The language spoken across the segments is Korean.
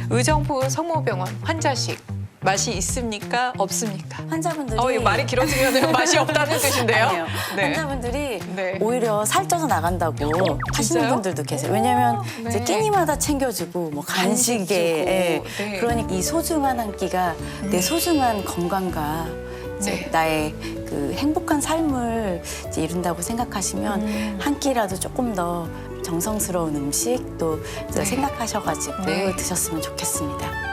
의정부 성모병원 환자식 맛이 있습니까? 없습니까? 환자분들이 이거 말이 길어지면 맛이 없다는 뜻인데요. 아니에요. 네. 환자분들이 네. 오히려 살쪄서 나간다고 하시는 진짜요? 분들도 계세요. 왜냐하면 네. 이제 끼니마다 챙겨주고 뭐 간식 간식에 주고. 네. 그러니까 이 소중한 한 끼가 내 소중한 건강과 이제 네. 나의 그 행복한 삶을 이제 이룬다고 생각하시면 한 끼라도 조금 더 정성스러운 음식 또 네. 생각하셔가지고 네. 드셨으면 좋겠습니다.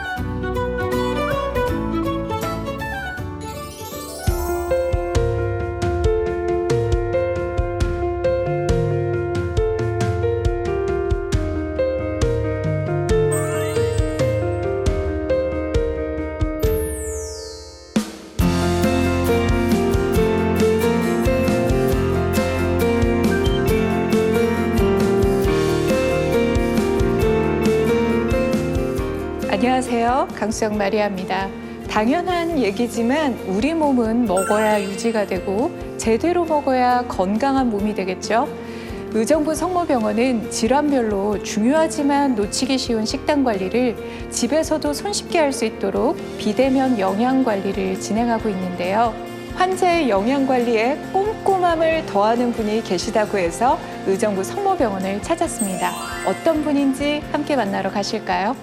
안녕하세요. 강수영 마리아입니다. 당연한 얘기지만 우리 몸은 먹어야 유지가 되고 제대로 먹어야 건강한 몸이 되겠죠. 의정부 성모병원은 질환별로 중요하지만 놓치기 쉬운 식단 관리를 집에서도 손쉽게 할 수 있도록 비대면 영양 관리를 진행하고 있는데요. 환자의 영양 관리에 꼼꼼함을 더하는 분이 계시다고 해서 의정부 성모병원을 찾았습니다. 어떤 분인지 함께 만나러 가실까요?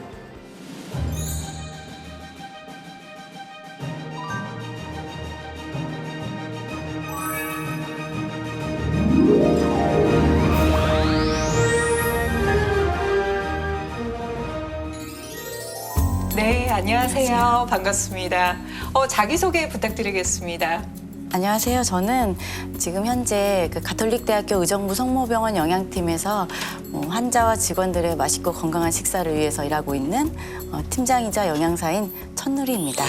네, 안녕하세요. 반갑습니다. 자기소개 부탁드리겠습니다. 안녕하세요. 저는 지금 현재 그 가톨릭대학교 의정부 성모병원 영양팀에서 환자와 직원들의 맛있고 건강한 식사를 위해서 일하고 있는 팀장이자 영양사인 천누리입니다.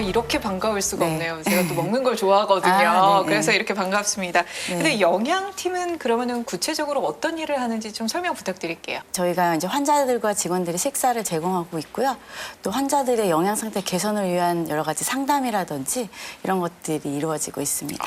이렇게 반가울 수가 네. 없네요. 제가 또 먹는 걸 좋아하거든요. 네네. 그래서 이렇게 반갑습니다. 네. 근데 영양팀은 그러면은 구체적으로 어떤 일을 하는지 좀 설명 부탁드릴게요. 저희가 이제 환자들과 직원들이 식사를 제공하고 있고요. 또 환자들의 영양 상태 개선을 위한 여러 가지 상담이라든지 이런 것들이 이루어지고 있습니다.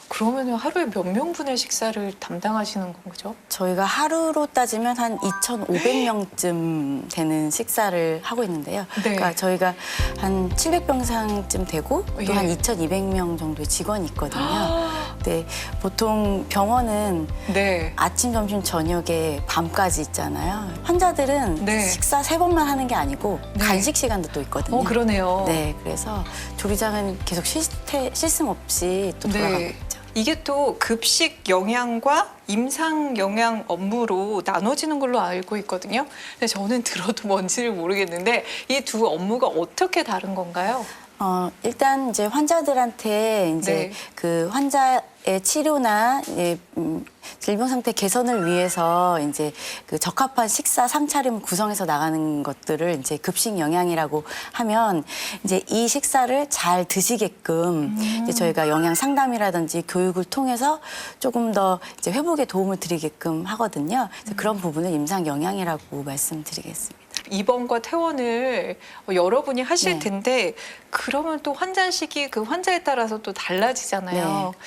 그러면은 하루에 몇 명분의 식사를 담당하시는 거죠? 저희가 하루로 따지면 한 2,500명쯤 되는 식사를 하고 있는데요. 네. 그러니까 저희가 한 700병상쯤 되고 또 예. 한 2,200명 정도의 직원이 있거든요. 네, 보통 병원은 네. 아침, 점심, 저녁에 밤까지 있잖아요. 환자들은 네. 식사 3번만 하는 게 아니고 네. 간식 시간도 또 있거든요. 그러네요. 네, 그래서 조리장은 계속 쉴 틈 없이 또 돌아가고 네. 있죠. 이게 또 급식 영양과 임상 영양 업무로 나눠지는 걸로 알고 있거든요. 근데 저는 들어도 뭔지를 모르겠는데 이 두 업무가 어떻게 다른 건가요? 일단 이제 환자들한테 이제 네. 그 환자의 치료나 질병 상태 개선을 위해서 이제 그 적합한 식사 상차림을 구성해서 나가는 것들을 이제 급식 영양이라고 하면 이제 이 식사를 잘 드시게끔 이제 저희가 영양 상담이라든지 교육을 통해서 조금 더 이제 회복에 도움을 드리게끔 하거든요. 그래서 그런 부분을 임상 영양이라고 말씀드리겠습니다. 입원과 퇴원을 여러분이 하실 네. 텐데 그러면 또 환자식이 그 환자에 따라서 또 달라지잖아요. 네.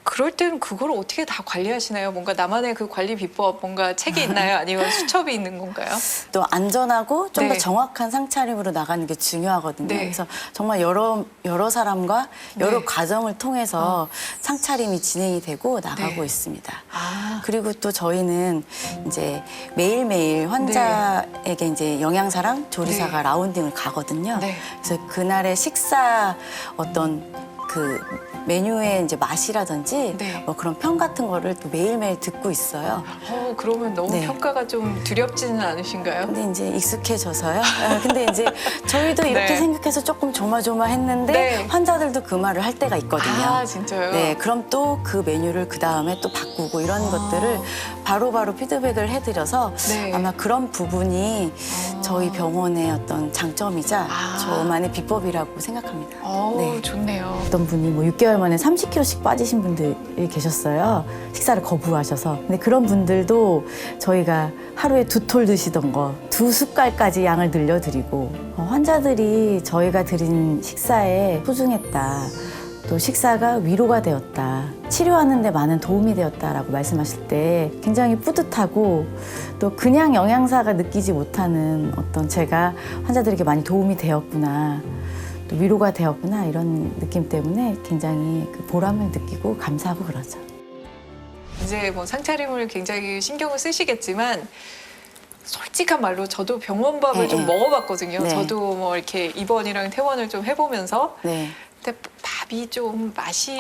그럴 때는 그걸 어떻게 다 관리하시나요? 뭔가 나만의 그 관리 비법, 뭔가 책이 있나요? 아니면 수첩이 있는 건가요? 또 안전하고 좀 더 네. 정확한 상차림으로 나가는 게 중요하거든요. 네. 그래서 정말 여러 사람과 여러 네. 과정을 통해서 상차림이 진행이 되고 나가고 네. 있습니다. 아, 그리고 또 저희는 이제 매일매일 환자에게 이제 영양사랑 조리사가 네. 라운딩을 가거든요. 네. 그래서 그날의 식사 어떤 그 메뉴의 이제 맛이라든지 네. 뭐 그런 평 같은 거를 또 매일매일 듣고 있어요. 그러면 너무 네. 평가가 좀 두렵지는 않으신가요? 근데 이제 익숙해져서요. 근데 이제 저희도 이렇게 네. 생각해서 조금 조마조마했는데 네. 환자들도 그 말을 할 때가 있거든요. 진짜요? 네, 그럼 또 그 메뉴를 그 다음에 또 바꾸고 이런 것들을 바로바로 피드백을 해드려서 네. 아마 그런 부분이 저희 병원의 어떤 장점이자 아. 저만의 비법이라고 생각합니다. 네. 좋네요. 어떤 분이 뭐 6개월 만에 30kg씩 빠지신 분들이 계셨어요. 식사를 거부하셔서. 근데 그런 분들도 저희가 하루에 2톨 드시던 거 2숟갈까지 양을 늘려드리고 환자들이 저희가 드린 식사에 소중했다. 또 식사가 위로가 되었다. 치료하는 데 많은 도움이 되었다라고 말씀하실 때 굉장히 뿌듯하고 또 그냥 영양사가 느끼지 못하는 어떤 제가 환자들에게 많이 도움이 되었구나. 또 위로가 되었구나 이런 느낌 때문에 굉장히 그 보람을 느끼고 감사하고 그러죠. 이제 뭐 상차림을 굉장히 신경을 쓰시겠지만 솔직한 말로 저도 병원밥을 네, 좀 네. 먹어봤거든요. 네. 저도 뭐 이렇게 입원이랑 퇴원을 좀 해보면서 네. 근데 밥이 좀 맛이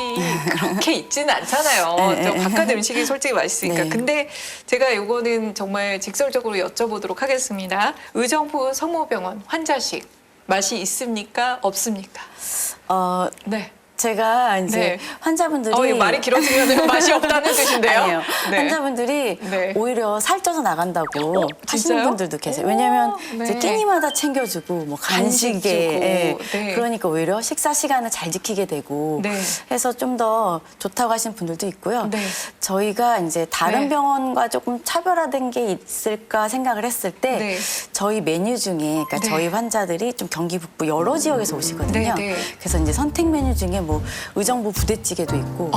그렇게 있지는 않잖아요. 네, 저 네. 바깥 음식이 솔직히 맛있으니까. 네. 근데 제가 이거는 정말 직설적으로 여쭤보도록 하겠습니다. 의정부 성모병원 환자식 맛이 있습니까? 없습니까? 네. 제가 이제 네. 환자분들이 이거 말이 길어지면 맛이 없다는 뜻인데요. 아니에요. 네. 환자분들이 네. 오히려 살쪄서 나간다고 하시는 진짜요? 분들도 계세요. 오, 왜냐하면 네. 이제 끼니마다 챙겨주고 뭐 간식 간식에 주고. 예. 네. 그러니까 오히려 식사 시간을 잘 지키게 되고 네. 해서 좀 더 좋다고 하시는 분들도 있고요. 네. 저희가 이제 다른 네. 병원과 조금 차별화된 게 있을까 생각을 했을 때 네. 저희 메뉴 중에 그러니까 네. 저희 환자들이 좀 경기 북부 여러 지역에서 오시거든요. 네, 네. 그래서 이제 선택 메뉴 중에 뭐 의정부 부대찌개도 있고,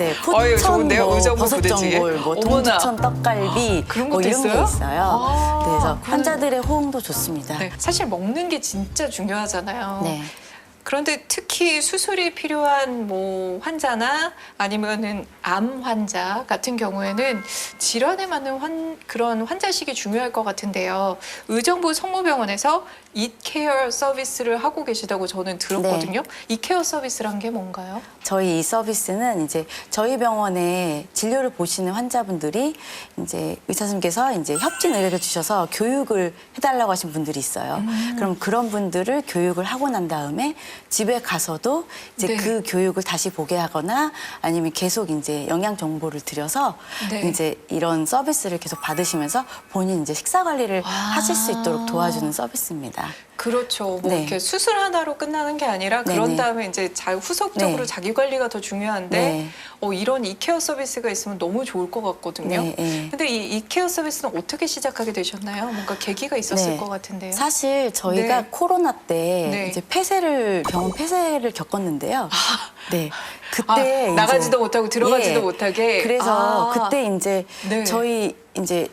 네, 어유, 포천 좋은데요? 뭐 의정부 부대찌개? 버섯전골, 뭐 어머나. 동두천 떡갈비, 그런 뭐 것도 이런 게 있어요? 있어요. 아, 그래서 그럼- 환자들의 호응도 좋습니다. 네. 사실 먹는 게 진짜 중요하잖아요. 네. 그런데 특히 수술이 필요한 뭐 환자나 아니면은 암 환자 같은 경우에는 질환에 맞는 그런 환자식이 중요할 것 같은데요. 의정부 성모병원에서 이케어 서비스를 하고 계시다고 저는 들었거든요. 이케어 서비스란 게 뭔가요? 저희 이 서비스는 이제 저희 병원에 진료를 보시는 환자분들이 이제 의사 선생님께서 이제 협진 의뢰를 주셔서 교육을 해달라고 하신 분들이 있어요. 그럼 그런 분들을 교육을 하고 난 다음에 집에 가서도 이제 네. 그 교육을 다시 보게 하거나 아니면 계속 이제 영양 정보를 드려서 네. 이제 이런 서비스를 계속 받으시면서 본인 이제 식사 관리를 아. 하실 수 있도록 도와주는 서비스입니다. 그렇죠. 뭐 네. 이렇게 수술 하나로 끝나는 게 아니라 그런 네네. 다음에 이제 후속적으로 네. 자기 관리가 더 중요한데 네. 이런 이케어 서비스가 있으면 너무 좋을 것 같거든요. 네, 네. 근데 이 이케어 서비스는 어떻게 시작하게 되셨나요? 뭔가 계기가 있었을 네. 것 같은데요. 사실 저희가 네. 코로나 때 네. 이제 병원 폐쇄를 겪었는데요. 네. 그때 아, 이제 나가지도 못하고 들어가지도 예. 못하게. 그래서 아. 그때 이제 네. 저희 이제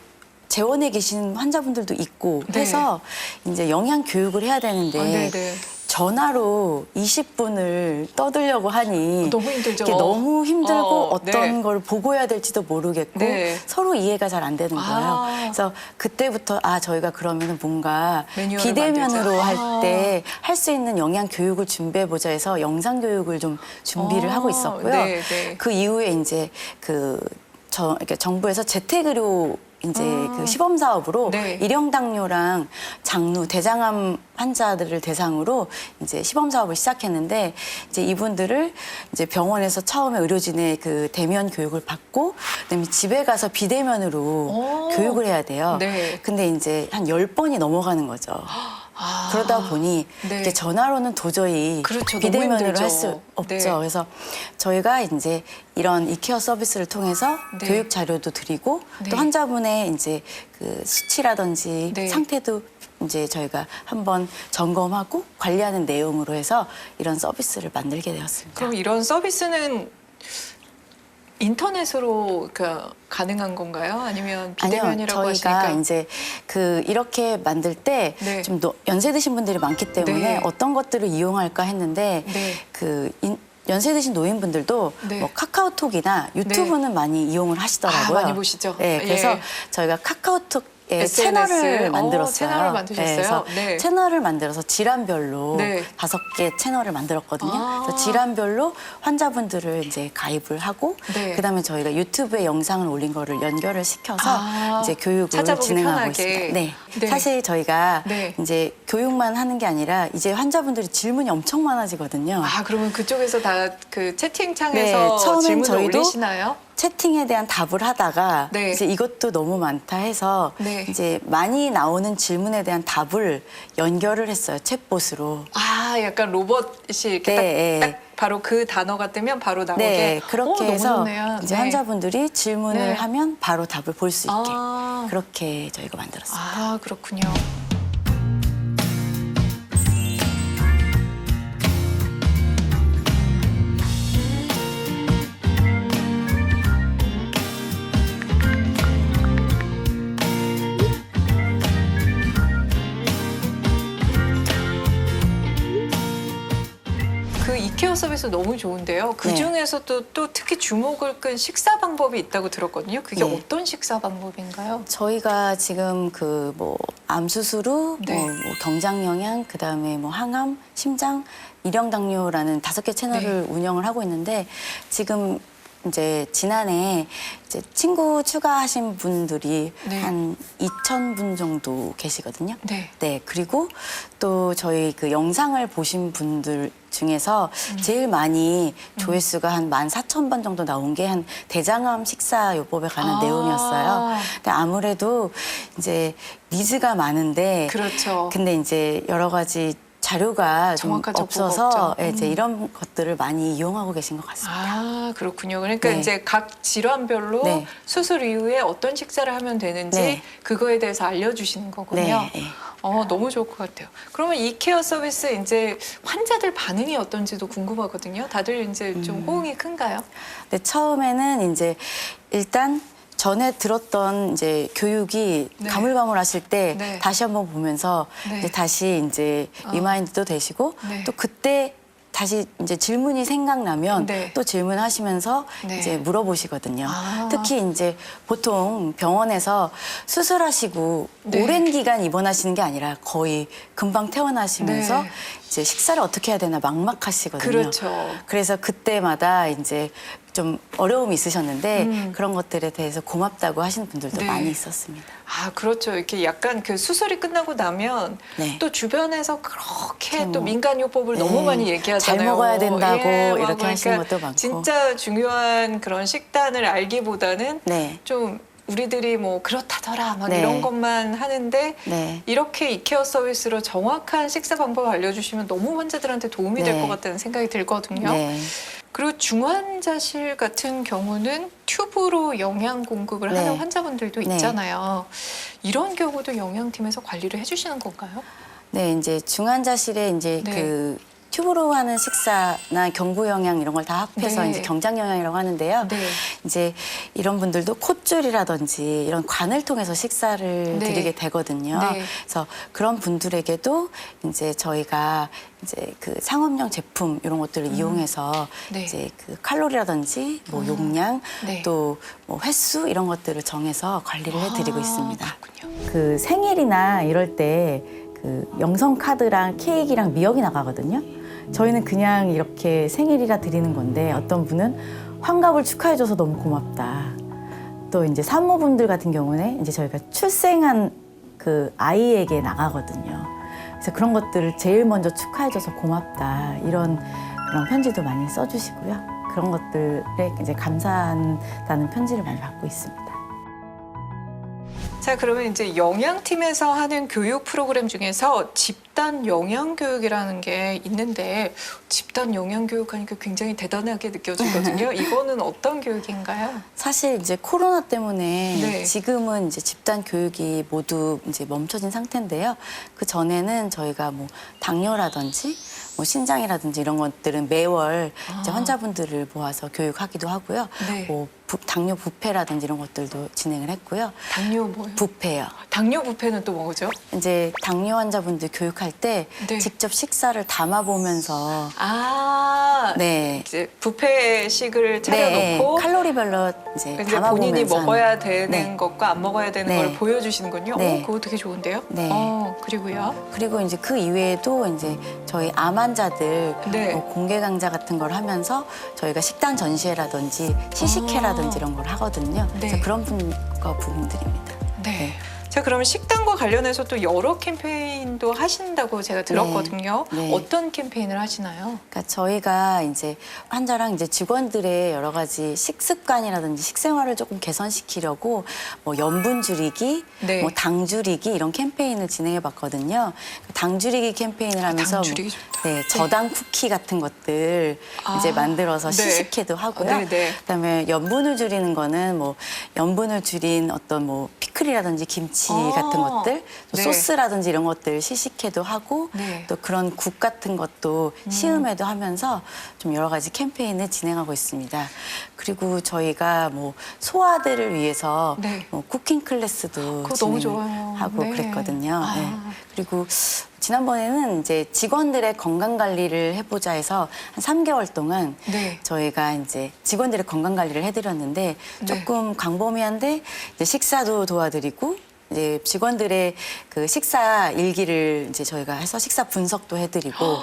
재원에 계신 환자분들도 있고 네. 해서 이제 영양 교육을 해야 되는데 네네. 전화로 20분을 떠들려고 하니 너무 힘들죠. 이게 너무 힘들고 어떤 네. 걸 보고 해야 될지도 모르겠고 네. 서로 이해가 잘 안 되는 거예요. 아. 그래서 그때부터 저희가 그러면 뭔가 매뉴얼을 비대면으로 만들자. 할 때 할 수 있는 영양 교육을 준비해 보자 해서 영상 교육을 좀 준비를 하고 있었고요. 네, 네. 그 이후에 이제 이렇게 정부에서 재택의료 이제 그 시범 사업으로 네. 일형 당뇨랑 장루, 대장암 환자들을 대상으로 이제 시범 사업을 시작했는데 이제 이분들을 이제 병원에서 처음에 의료진의 그 대면 교육을 받고 그다음에 집에 가서 비대면으로 오. 교육을 해야 돼요. 네. 근데 이제 한 10번이 넘어가는 거죠. 아. 그러다 보니 네. 이게 전화로는 도저히 그렇죠. 너무 비대면으로 힘들죠. 할 수 없죠. 네. 그래서 저희가 이제 이런 이케어 서비스를 통해서 네. 교육 자료도 드리고 네. 또 환자분의 이제 그 수치라든지 네. 상태도 이제 저희가 한번 점검하고 관리하는 내용으로 해서 이런 서비스를 만들게 되었습니다. 그럼 이런 서비스는 인터넷으로 가능한 건가요? 아니면 비대면이라고 아니요, 저희가 하시니까 이제 이렇게 만들 때 네. 좀 연세 드신 분들이 많기 때문에 네. 어떤 것들을 이용할까 했는데 네. 연세 드신 노인분들도 네. 뭐 카카오톡이나 유튜브는 많이 이용을 하시더라고요. 많이 보시죠. 네, 그래서 예. 저희가 카카오톡 SNS? 채널을 만들었어요. 채널을 만드셨어요? 그래서 네. 채널을 만들어서 질환별로 네. 5개 채널을 만들었거든요. 아. 그래서 질환별로 환자분들을 이제 가입을 하고 네. 그다음에 저희가 유튜브에 영상을 올린 거를 연결을 시켜서 아. 이제 교육을 찾아보기 진행하고 편하게. 있습니다. 네. 네. 사실 저희가 네. 이제 교육만 하는 게 아니라 이제 환자분들이 질문이 엄청 많아지거든요. 그러면 그쪽에서 다 그 채팅창에서 네, 처음엔 질문을 저희도 올리시나요? 채팅에 대한 답을 하다가 네. 이제 이것도 너무 많다 해서 네. 이제 많이 나오는 질문에 대한 답을 연결을 했어요. 챗봇으로. 아, 약간 로봇이 이렇게 네, 딱 바로 그 단어가 뜨면 바로 나오게. 네, 그렇게 너무 해서 좋네요. 이제 네. 환자분들이 질문을 네. 하면 바로 답을 볼 수 있게 아. 그렇게 저희가 만들었어요. 아, 그렇군요. 그 이케어 서비스 너무 좋은데요. 그 네. 중에서도 또 특히 주목을 끈 식사 방법이 있다고 들었거든요. 그게 네. 어떤 식사 방법인가요? 저희가 지금 그 뭐 암 수술 후, 네. 뭐 경장 영양, 그다음에 뭐 항암, 심장, 일형 당뇨라는 5개 채널을 네. 운영을 하고 있는데 지금 이제 지난해 이제 친구 추가하신 분들이 네. 한 2,000분 정도 계시거든요. 네. 네, 그리고 또 저희 그 영상을 보신 분들 중에서 제일 많이 조회수가 한 14,000번 정도 나온 게 한 대장암 식사 요법에 관한 아. 내용이었어요. 근데 아무래도 이제 니즈가 많은데 그렇죠. 근데 이제 여러 가지 자료가 좀 정확한 정보가 없어서 없죠. 예, 이제 이런 것들을 많이 이용하고 계신 것 같습니다. 아, 그렇군요. 그러니까 네. 이제 각 질환별로 네. 수술 이후에 어떤 식사를 하면 되는지 네. 그거에 대해서 알려주시는 거군요. 네, 네. 너무 좋을 것 같아요. 그러면 이 케어 서비스 이제 환자들 반응이 어떤지도 궁금하거든요. 다들 이제 좀 호응이 큰가요? 근데 처음에는 이제 일단 전에 들었던 이제 교육이 네. 가물가물하실 때 네. 다시 한번 보면서 네. 이제 다시 이제 리마인드도 되시고 네. 또 그때 다시 이제 질문이 생각나면 네. 또 질문하시면서 네. 이제 물어보시거든요. 아. 특히 이제 보통 병원에서 수술하시고 네. 오랜 기간 입원하시는 게 아니라 거의 금방 퇴원하시면서 네. 이제 식사를 어떻게 해야 되나 막막하시거든요. 그렇죠. 그래서 그때마다 이제 좀 어려움이 있으셨는데 그런 것들에 대해서 고맙다고 하시는 분들도 네. 많이 있었습니다. 아, 그렇죠. 이렇게 약간 그 수술이 끝나고 나면 네. 또 주변에서 그렇게 뭐, 또 민간요법을 네. 너무 많이 얘기하잖아요. 잘 먹어야 된다고 막 이렇게 하시는 것도 많고. 진짜 중요한 그런 식단을 알기보다는 네. 좀 우리들이 뭐 그렇다더라 막 네. 이런 것만 하는데 네. 이렇게 이케어 서비스로 정확한 식사 방법을 알려주시면 너무 환자들한테 도움이 될 네. 것 같다는 생각이 들거든요. 네. 그리고 중환자실 같은 경우는 튜브로 영양 공급을 네. 하는 환자분들도 네. 있잖아요. 이런 경우도 영양팀에서 관리를 해주시는 건가요? 네, 이제 중환자실에 이제 네. 그 튜브로 하는 식사나 경구 영양 이런 걸 다 합해서 네. 이제 경장 영양이라고 하는데요. 네. 이제 이런 분들도 콧줄이라든지 이런 관을 통해서 식사를 네. 드리게 되거든요. 네. 그래서 그런 분들에게도 이제 저희가 이제 그 상업용 제품 이런 것들을 이용해서 네. 이제 그 칼로리라든지 뭐 용량 네. 또 뭐 횟수 이런 것들을 정해서 관리를 해드리고 있습니다. 그렇군요. 그 생일이나 이럴 때 그 영성 카드랑 케이크랑 미역이 나가거든요. 저희는 그냥 이렇게 생일이라 드리는 건데 어떤 분은 환갑을 축하해줘서 너무 고맙다. 또 이제 산모분들 같은 경우는 이제 저희가 출생한 그 아이에게 나가거든요. 그래서 그런 것들을 제일 먼저 축하해줘서 고맙다. 이런 그런 편지도 많이 써주시고요. 그런 것들에 이제 감사한다는 편지를 많이 받고 있습니다. 자, 그러면 이제 영양팀에서 하는 교육 프로그램 중에서 집단 영양 교육이라는 게 있는데 집단 영양 교육하니까 굉장히 대단하게 느껴지거든요. 이거는 어떤 교육인가요? 사실 이제 코로나 때문에 네. 지금은 이제 집단 교육이 모두 이제 멈춰진 상태인데요. 그 전에는 저희가 뭐 당뇨라든지 뭐 신장이라든지 이런 것들은 매월 이제 환자분들을 모아서 교육하기도 하고요. 네. 뭐 당뇨 뷔페라든지 이런 것들도 진행을 했고요. 당뇨 뭐요? 뷔페요. 당뇨 뷔페는 또 뭐죠? 이제 당뇨 환자분들 교육할 때 네. 직접 식사를 담아보면서 네. 이제 뷔페식을 네, 차려놓고 칼로리별로 이제 이제 담아보면서 본인이 먹어야 하는. 되는 네. 것과 안 먹어야 되는 네. 걸 보여주시는군요. 네. 그거 되게 좋은데요? 네. 그리고요. 그리고 이제 그 이외에도 이제 저희 암 환자들 네. 뭐 공개 강좌 같은 걸 하면서 저희가 식단 전시회라든지 시식회라든지 이런 걸 하거든요. 네. 그래서 그런 부분들입니다. 네. 자, 그러면 식단과 관련해서 또 여러 캠페인도 하신다고 제가 들었거든요. 네. 어떤 캠페인을 하시나요? 그러니까 저희가 이제 환자랑 이제 직원들의 여러 가지 식습관이라든지 식생활을 조금 개선시키려고 뭐 염분 줄이기, 네. 뭐 당 줄이기 이런 캠페인을 진행해 봤거든요. 당 줄이기 캠페인을 하면서 당 줄이기 좋다. 네, 저당 쿠키 같은 것들 이제 만들어서 네. 시식회도 하고요. 네, 네. 그다음에 염분을 줄이는 거는 뭐 염분을 줄인 어떤 뭐 피클이라든지 김치 같은 것들, 또 네. 소스라든지 이런 것들 시식회도 하고 네. 또 그런 국 같은 것도 시음회도 하면서 좀 여러 가지 캠페인을 진행하고 있습니다. 그리고 저희가 뭐 소아들을 위해서 네. 뭐 쿠킹 클래스도 그거 너무 좋아요. 하고 네. 그랬거든요. 아. 네. 그리고 지난번에는 이제 직원들의 건강 관리를 해보자 해서 한 3개월 동안 네. 저희가 이제 직원들의 건강 관리를 해드렸는데 네. 조금 광범위한데 이제 식사도 도와드리고 이제 직원들의 그 식사 일기를 이제 저희가 해서 식사 분석도 해드리고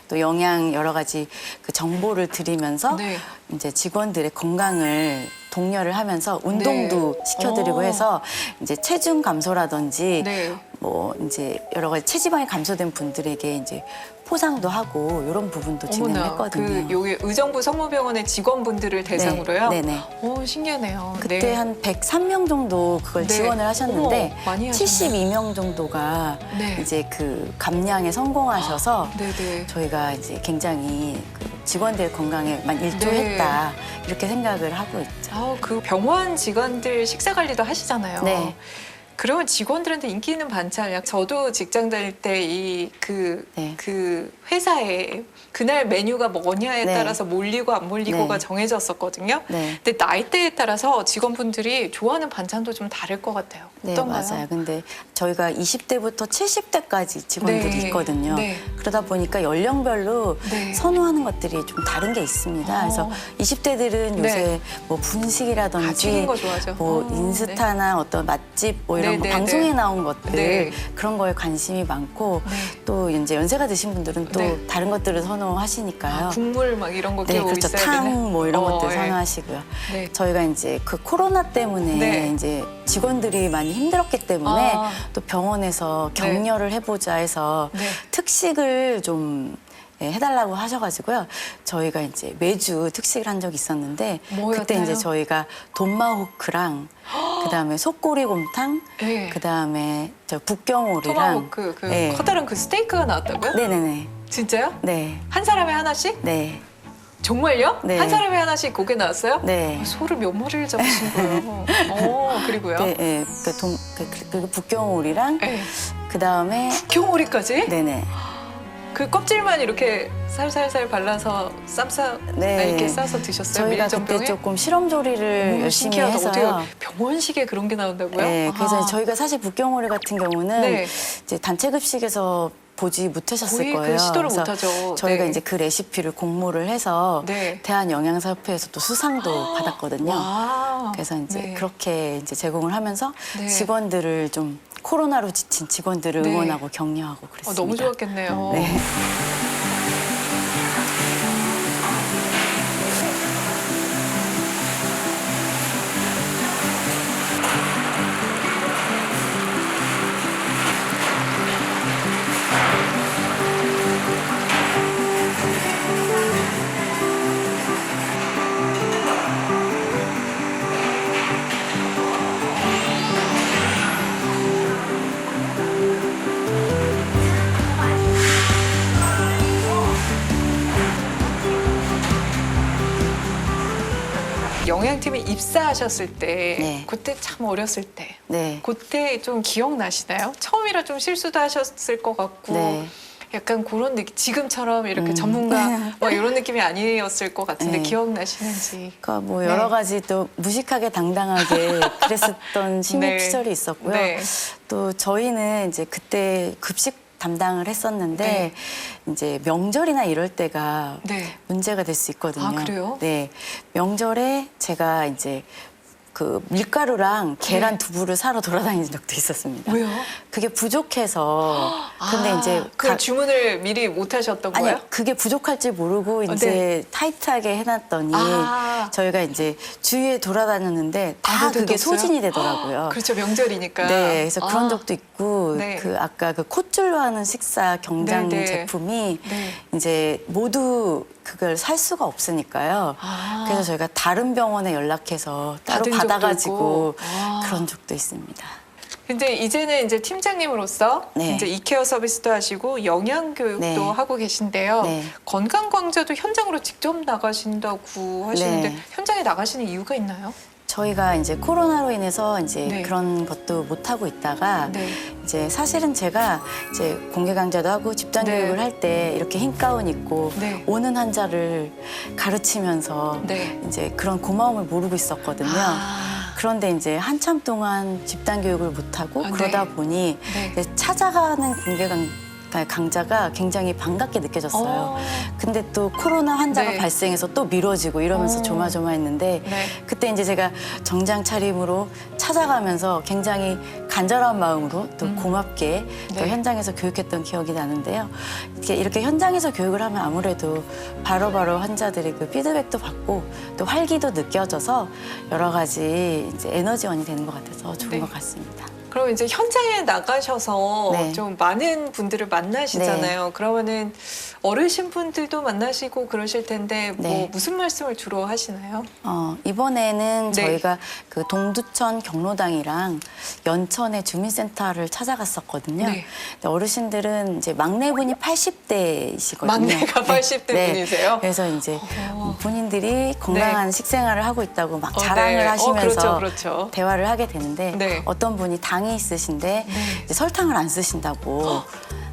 또 영양 여러 가지 그 정보를 드리면서 네. 이제 직원들의 건강을 독려를 하면서 운동도 네. 시켜드리고 해서 이제 체중 감소라든지 네. 뭐 이제 여러 가지 체지방이 감소된 분들에게 이제 포상도 하고 이런 부분도 어머나, 진행했거든요. 그 여기 의정부 성모병원의 직원분들을 대상으로요? 네네. 오, 신기하네요. 그때 네. 한 103명 정도 그걸 네. 지원을 하셨는데 어머, 많이 하셨네요. 72명 정도가 네. 이제 그 감량에 성공하셔서 네네. 저희가 이제 굉장히 그 직원들 건강에 만 일조했다 이렇게 생각을 하고 있죠. 아, 그 병원 직원들 식사 관리도 하시잖아요. 네. 그러면 직원들한테 인기 있는 반찬, 저도 직장 다닐 때 네. 그 회사에 그날 메뉴가 뭐냐에 네. 따라서 몰리고 안 몰리고가 네. 정해졌었거든요. 네. 근데 나이대에 따라서 직원분들이 좋아하는 반찬도 좀 다를 것 같아요. 네, 어떤가요? 맞아요. 근데 저희가 20대부터 70대까지 직원들이 네. 있거든요. 네. 그러다 보니까 연령별로 네. 선호하는 것들이 좀 다른 게 있습니다. 그래서 20대들은 네. 요새 뭐 분식이라든지 다 튀긴 거 좋아하죠. 뭐 네. 인스타나 어떤 맛집 뭐 이런 네, 거 네, 방송에 네. 나온 것들 네. 그런 거에 관심이 많고 네. 또 이제 연세가 드신 분들은 또 네. 다른 것들을 선호하시니까요. 국물 막 이런 거 네, 끼고 그렇죠. 있어야 탕 되네. 뭐 이런 것들 예. 선호하시고요. 네. 저희가 이제 그 코로나 때문에 네. 이제 직원들이 많이 힘들었기 때문에 아. 또 병원에서 격려를 해보자 해서 네. 특식을 좀 해달라고 하셔가지고요. 저희가 이제 매주 특식을 한 적이 있었는데 뭐였나요? 그때 이제 저희가 돈마호크랑 그다음에 속꼬리곰탕, 네. 그다음에 저 북경오리랑 토마호크 그 네. 커다란 그 스테이크가 나왔다고요? 네네네. 진짜요? 네. 한 사람에 하나씩? 네. 정말요? 네. 한 사람에 하나씩 고개 나왔어요? 네. 아, 소를 몇 마리를 잡으신 거예요? 그리고요? 네, 네. 그리고 북경오리랑 네. 그다음에 경오리까지? 네네. 그 껍질만 이렇게 살살살 발라서 쌈싸 네. 이렇게 싸서 드셨어요? 저희가 그때 밀전병에? 조금 실험조리를 어머, 열심히 신기하다. 해서요. 어떻게 병원식에 그런 게 나온다고요? 네, 그래서 아. 저희가 사실 북경오리 같은 경우는 네. 이제 단체급식에서 보지 못하셨을 거의 거예요. 그 시도를 그래서 못하죠. 저희가 네. 이제 그 레시피를 공모를 해서 네. 대한영양사협회에서 또 수상도 받았거든요. 와. 그래서 이제 네. 그렇게 이제 제공을 하면서 네. 직원들을 좀 코로나로 지친 직원들을 네. 응원하고 격려하고 그랬습니다. 너무 좋았겠네요. 네. 영양팀에 입사하셨을 때, 네. 그때 참 어렸을 때, 네. 그때 좀 기억나시나요? 처음이라 좀 실수도 하셨을 것 같고, 네. 약간 그런 느낌, 지금처럼 이렇게 전문가 막 이런 느낌이 아니었을 것 같은데 네. 기억나시는지. 그러니까 뭐 네. 여러 가지 또 무식하게 당당하게 그랬었던 신입 네. 시절이 있었고요. 네. 또 저희는 이제 그때 급식 담당을 했었는데 네. 이제 명절이나 이럴 때가 네. 문제가 될 수 있거든요. 아, 그래요? 네. 명절에 제가 이제 그 밀가루랑 계란 두부를 사러 돌아다니는 적도 있었습니다. 왜요? 그게 부족해서. 근데 이제 그 주문을 미리 못 하셨던 아니요, 거예요? 그게 부족할 줄 모르고 이제 네. 타이트하게 해놨더니 아. 저희가 이제 주위에 돌아다녔는데 다 아무 데도 그게 없어요? 소진이 되더라고요. 그렇죠, 명절이니까. 네, 그래서 그런 아. 적도 있고 네. 그 아까 그 콧줄로 하는 식사 경장 네, 네. 제품이 네. 이제 모두 그걸 살 수가 없으니까요. 아. 그래서 저희가 다른 병원에 연락해서 따로 받은 적도 받아가지고 있고. 아. 그런 적도 있습니다. 근데 이제는 이제 팀장님으로서 네. 이제 이케어 서비스도 하시고 영양 교육도 네. 하고 계신데요. 네. 건강 광자도 현장으로 직접 나가신다고 하시는데 네. 현장에 나가시는 이유가 있나요? 저희가 이제 코로나로 인해서 이제 네. 그런 것도 못 하고 있다가 네. 이제 사실은 제가 이제 공개 강좌도 하고 집단 네. 교육을 할 때 이렇게 흰 가운 입고 네. 오는 환자를 가르치면서 네. 이제 그런 고마움을 모르고 있었거든요. 아. 그런데 이제 한참 동안 집단 교육을 못 하고 아, 그러다 네. 보니 네. 이제 찾아가는 공개 강좌가 굉장히 반갑게 느껴졌어요. 근데 또 코로나 환자가 네. 발생해서 또 미뤄지고 이러면서 조마조마했는데 네. 그때 이제 제가 정장 차림으로 찾아가면서 굉장히 간절한 마음으로 또 고맙게 또 네. 현장에서 교육했던 기억이 나는데요. 이렇게 현장에서 교육을 하면 아무래도 바로바로 환자들이 그 피드백도 받고 또 활기도 느껴져서 여러 가지 이제 에너지원이 되는 것 같아서 좋은 네. 것 같습니다. 그럼 이제 현장에 나가셔서 네. 좀 많은 분들을 만나시잖아요. 그러면은 어르신 분들도 만나시고 그러실 텐데 뭐 네. 무슨 말씀을 주로 하시나요? 이번에는 네. 저희가 그 동두천 경로당이랑 연천의 주민센터를 찾아갔었거든요. 네. 근데 어르신들은 이제 막내분이 80대이시거든요. 막내가 80대 분이세요? 그래서 이제 어. 본인들이 건강한 식생활을 하고 있다고 막 어, 자랑을 네. 하시면서 그렇죠. 대화를 하게 되는데 네. 어떤 분이 당이 있으신데 이제 설탕을 안 쓰신다고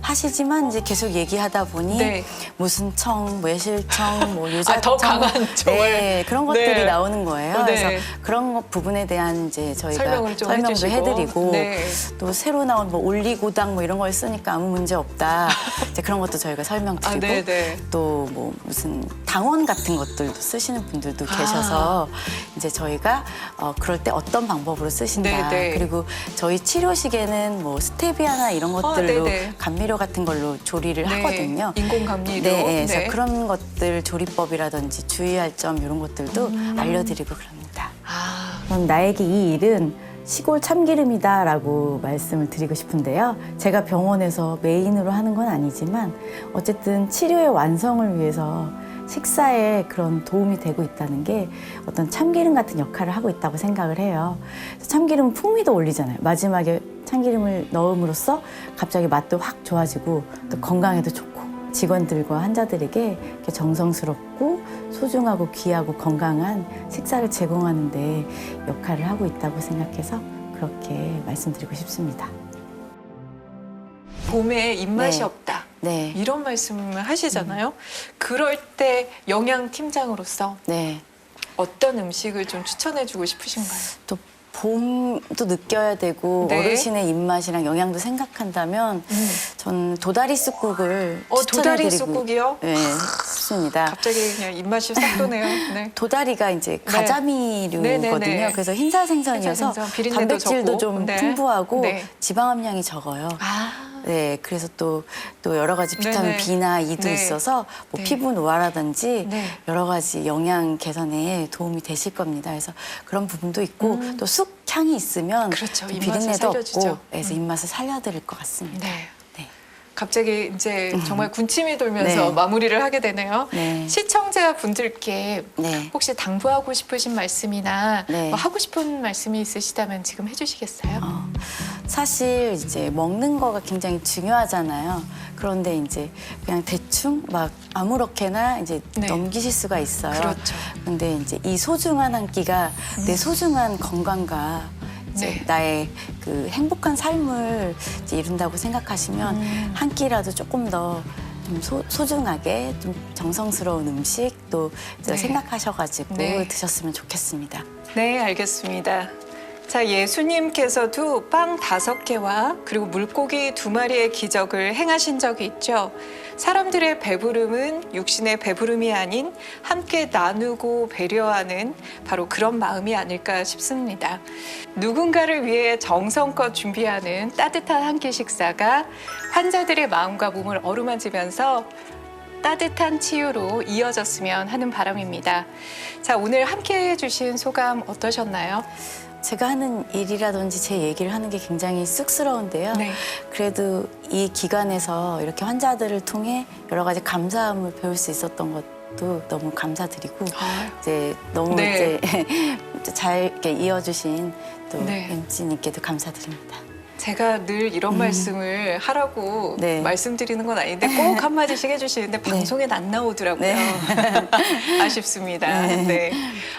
하시지만 이제 계속 얘기하다 보니 네. 무슨 청, 매실청, 뭐 유자청 더 강한 청을. 네, 그런 것들이 네. 나오는 거예요. 네. 그래서 그런 것 부분에 대한 이제 저희가 설명을 좀 설명도 해주시고. 해드리고 네. 또 새로 나온 뭐 올리고당 뭐 이런 걸 쓰니까 아무 문제 없다. 이제 그런 것도 저희가 설명드리고 아, 네. 또 뭐 무슨 당원 같은 것들도 쓰시는 분들도 계셔서 이제 저희가 그럴 때 어떤 방법으로 쓰신다. 네. 그리고 저희 치료식에는 뭐 스테비아나 이런 것들로 네. 감미료 같은 걸로 조리를 네. 하거든요. 인공 감미료. 네, 그래서 그런 것들 조리법이라든지 주의할 점 이런 것들도 알려드리고 그럽니다. 아, 그럼 나에게 이 일은 시골 참기름이다라고 말씀을 드리고 싶은데요. 제가 병원에서 메인으로 하는 건 아니지만 어쨌든 치료의 완성을 위해서 식사에 그런 도움이 되고 있다는 게 어떤 참기름 같은 역할을 하고 있다고 생각을 해요. 참기름은 풍미도 올리잖아요. 마지막에 참기름을 넣음으로써 갑자기 맛도 확 좋아지고 또 건강에도 좋고 직원들과 환자들에게 이렇게 정성스럽고 소중하고 귀하고 건강한 식사를 제공하는 데 역할을 하고 있다고 생각해서 그렇게 말씀드리고 싶습니다. 봄에 입맛이 네. 없다. 네. 이런 말씀을 하시잖아요. 그럴 때 영양팀장으로서 네. 어떤 음식을 좀 추천해주고 싶으신가요? 또 봄도 느껴야 되고 네. 어르신의 입맛이랑 영양도 생각한다면 전 도다리 쑥국을 도다리 추천해드리고 쑥국이요? 네, 싶습니다. 갑자기 그냥 입맛이 싹 도네요. 네. 도다리가 이제 가자미류거든요. 네네네. 그래서 흰살 생선이어서 흰살 생선, 비린내도 단백질도 적고. 좀 네. 풍부하고 네. 지방 함량이 적어요. 아, 네, 그래서 또 여러 가지 비타민 네네. B나 E도 네. 있어서 뭐 네. 피부 노화라든지 네. 여러 가지 영양 개선에 도움이 되실 겁니다. 그래서 그런 부분도 있고 또 쑥 향이 있으면 그렇죠. 좀 입맛을 비린내도 살려주죠. 없고 그래서 입맛을 살려드릴 것 같습니다. 네. 네. 갑자기 이제 정말 군침이 돌면서 네. 마무리를 하게 되네요. 네. 시청자 분들께 네. 혹시 당부하고 싶으신 말씀이나 네. 뭐 하고 싶은 말씀이 있으시다면 지금 해주시겠어요? 사실 이제 먹는 거가 굉장히 중요하잖아요. 그런데 이제 그냥 대충 막 아무렇게나 이제 네. 넘기실 수가 있어요. 그렇죠. 근데 이제 이 소중한 한 끼가 내 소중한 건강과 이제 네. 나의 그 행복한 삶을 이제 이룬다고 생각하시면 한 끼라도 조금 더 좀 소중하게 좀 정성스러운 음식 또 이제 네. 생각하셔가지고 네. 드셨으면 좋겠습니다. 네, 알겠습니다. 자, 예수님께서도 빵 5개와 그리고 물고기 2마리의 기적을 행하신 적이 있죠. 사람들의 배부름은 육신의 배부름이 아닌 함께 나누고 배려하는 바로 그런 마음이 아닐까 싶습니다. 누군가를 위해 정성껏 준비하는 따뜻한 한 끼 식사가 환자들의 마음과 몸을 어루만지면서 따뜻한 치유로 이어졌으면 하는 바람입니다. 자, 오늘 함께 해주신 소감 어떠셨나요? 제가 하는 일이라든지 제 얘기를 하는 게 굉장히 쑥스러운데요. 네. 그래도 이 기관에서 이렇게 환자들을 통해 여러 가지 감사함을 배울 수 있었던 것도 너무 감사드리고 이제 너무 네. 이제 잘 이렇게 이어주신 또 네. MC님께도 감사드립니다. 제가 늘 이런 말씀을 하라고 네. 말씀드리는 건 아닌데 꼭 한마디씩 해주시는데 방송엔 안 나오더라고요. 네. 아쉽습니다. 네.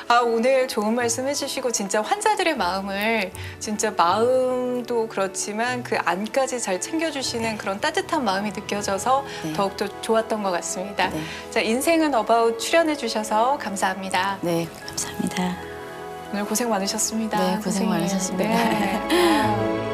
아, 오늘 좋은 말씀 해주시고 진짜 환자들의 마음을 진짜 마음도 그렇지만 그 안까지 잘 챙겨주시는 그런 따뜻한 마음이 느껴져서 네. 더욱더 좋았던 것 같습니다. 네. 자, 인생은 어바웃 출연해주셔서 감사합니다. 네, 감사합니다. 오늘 고생 많으셨습니다. 네, 고생 선생님. 많으셨습니다. 네. 아유.